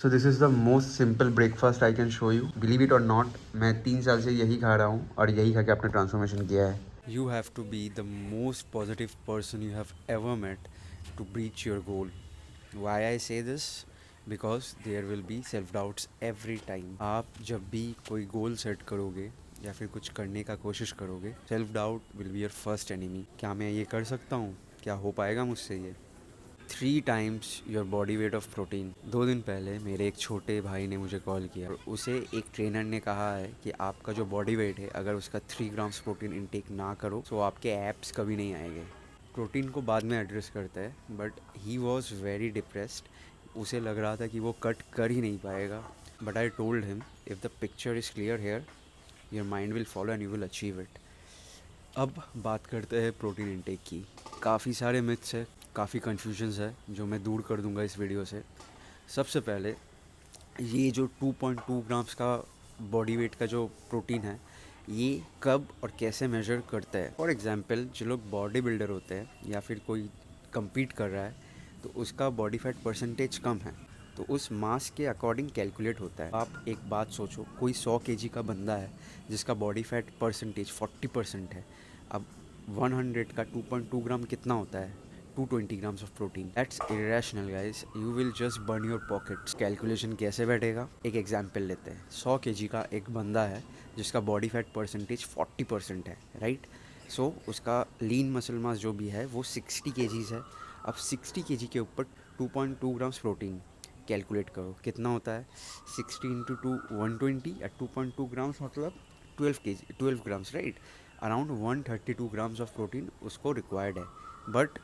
So this is the most simple breakfast I can show you. Believe it और not, मैं 3 साल से यही खा रहा हूँ और यही खा के अपने ट्रांसफॉर्मेशन किया है। You have to be the most positive person you have ever met to reach your goal. Why I say this? Because there will be self doubts every time. आप जब भी कोई गोल सेट करोगे या फिर कुछ करने का कोशिश करोगे, self doubt will be your first enemy. क्या मैं ये कर सकता हूँ? क्या हो पाएगा मुझसे ये? 3 times your body weight of protein. 2 दिन पहले मेरे एक छोटे भाई ने मुझे कॉल किया और उसे एक ट्रेनर ने कहा है कि आपका जो बॉडी वेट है, अगर उसका 3 ग्राम्स प्रोटीन इनटेक ना करो तो आपके एब्स कभी नहीं आएंगे। प्रोटीन को बाद में एड्रेस करता है, but he was very depressed. उसे लग रहा था कि वो कट कर ही नहीं पाएगा, but I told him if the picture is clear here, your mind will follow and you will achieve it. अब बात करते हैं प्रोटीन इनटेक की। काफ़ी सारे मिथ्स है, काफ़ी कन्फ्यूजन्स है जो मैं दूर कर दूंगा इस वीडियो से। सबसे पहले, ये जो 2.2 ग्राम्स का बॉडी वेट का जो प्रोटीन है, ये कब और कैसे मेजर करता है। फॉर एग्जांपल, जो लोग बॉडी बिल्डर होते हैं या फिर कोई compete कर रहा है तो उसका बॉडी फैट परसेंटेज कम है, तो उस मास के अकॉर्डिंग कैलकुलेट होता है। आप एक बात सोचो, कोई 100 kg का बंदा है जिसका बॉडी फैट परसेंटेज 40% है। अब 100 का 2.2 ग्राम कितना होता है? 220 grams of protein. That's irrational guys. You will just burn your pockets. Calculation कैसे बैठेगा? एक एग्जाम्पल लेते हैं। 100 kg का एक बंदा है जिसका बॉडी फैट परसेंटेज 40% है, राइट? सो उसका लीन मसल मास जो भी है वो 60 kgs है। अब 60 kg के ऊपर 2.2 ग्राम्स प्रोटीन कैलकुलेट करो, कितना होता है? 60 इंटू 2 120 या 2.2 ग्राम्स मतलब 12 grams, right? Around 132 grams of protein उसको रिक्वायर्ड है। बट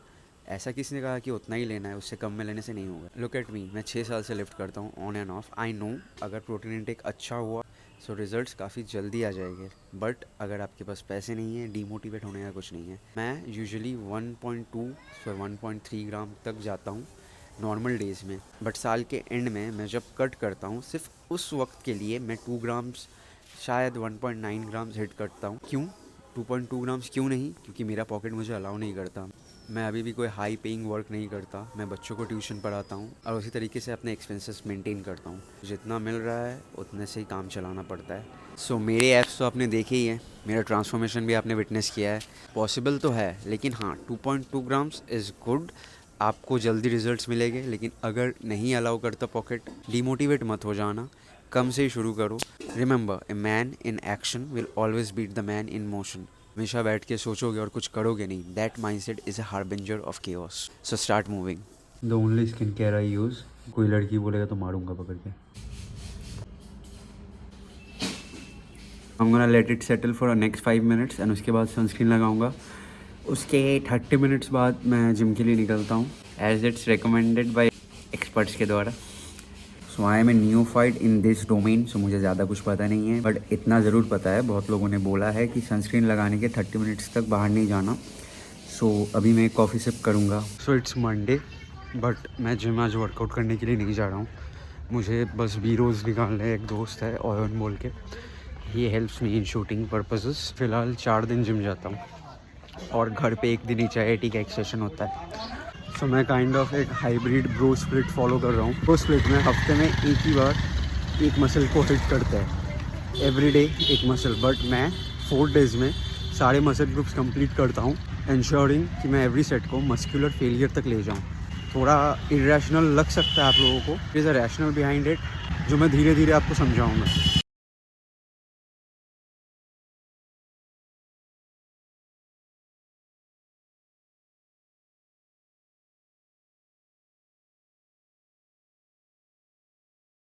ऐसा किसने कहा कि उतना ही लेना है, उससे कम में लेने से नहीं होगा। लुक एट मी, मैं 6 साल से लिफ्ट करता हूँ on end of. I know अगर प्रोटीन इनटेक अच्छा हुआ सो रिजल्ट्स काफ़ी जल्दी आ जाएंगे, बट अगर आपके पास पैसे नहीं है, डीमोटिवेट होने का कुछ नहीं है। मैं यूजुअली 1.2 से 1.3 ग्राम तक जाता हूँ नॉर्मल डेज़ में, बट साल के एंड में मैं जब कट करता हूँ सिर्फ उस वक्त के लिए मैं 2 ग्राम्स, शायद 1.9 ग्राम्स हिट करता हूँ। क्यों 2.2 ग्राम्स क्यों नहीं? क्योंकि मेरा पॉकेट मुझे अलाउ नहीं करता। मैं अभी भी कोई हाई पेइंग वर्क नहीं करता, मैं बच्चों को ट्यूशन पढ़ाता हूँ और उसी तरीके से अपने एक्सपेंसेस मेंटेन करता हूँ। जितना मिल रहा है उतने से ही काम चलाना पड़ता है। सो मेरे एप्स तो आपने देखे ही हैं, मेरा ट्रांसफॉर्मेशन भी आपने विटनेस किया है। पॉसिबल तो है, लेकिन हाँ 2.2 ग्राम्स इज़ गुड, आपको जल्दी रिजल्ट्स मिलेंगे। लेकिन अगर नहीं अलाउ करता पॉकेट, डिमोटिवेट मत हो जाना, कम से ही शुरू करो। Remember, a man in action will always beat the man in motion. हमेशा बैठ के सोचोगे और कुछ करोगे नहीं, that mindset is a harbinger of chaos. So start moving. The only skin care I use, कोई लड़की बोलेगा तो मारूंगा पकड़ के। I'm gonna let it settle for the next 5 minutes and उसके बाद सनस्क्रीन लगाऊंगा। उसके 30 मिनट्स बाद मैं जिम के लिए निकलता हूँ, as it's recommended by experts के द्वारा। So I am a neophyte in this domain, so मुझे ज़्यादा कुछ पता नहीं है, बट इतना ज़रूर पता है, बहुत लोगों ने बोला है कि सनस्क्रीन लगाने के 30 मिनट्स तक बाहर नहीं जाना। सो अभी मैं कॉफ़ी सिप करूँगा। सो इट्स मंडे, बट मैं जिम आज वर्कआउट करने के लिए नहीं जा रहा हूँ। मुझे बस बीरोज़ निकालने, एक दोस्त है ऑयन बोल के, ये हेल्प्स मी इन शूटिंग पर्पसेस। फ़िलहाल 4 दिन जिम जाता हूँ और घर पे 1 दिन ही चाहे का एक सेशन होता है। सो मैं काइंड ऑफ एक हाइब्रिड ब्रो स्प्लिट फॉलो कर रहा हूँ। ब्रो स्प्लिट में हफ्ते में एक ही बार एक मसल को हिट करते हैं, एवरी डे एक मसल, बट मैं 4 डेज़ में सारे मसल ग्रुप्स कंप्लीट करता हूँ, इंश्योरिंग कि मैं एवरी सेट को मस्कुलर फेलियर तक ले जाऊँ। थोड़ा इरेशनल लग सकता है आप लोगों को, is a rational behind it, जो मैं धीरे धीरे आपको समझाऊँगा।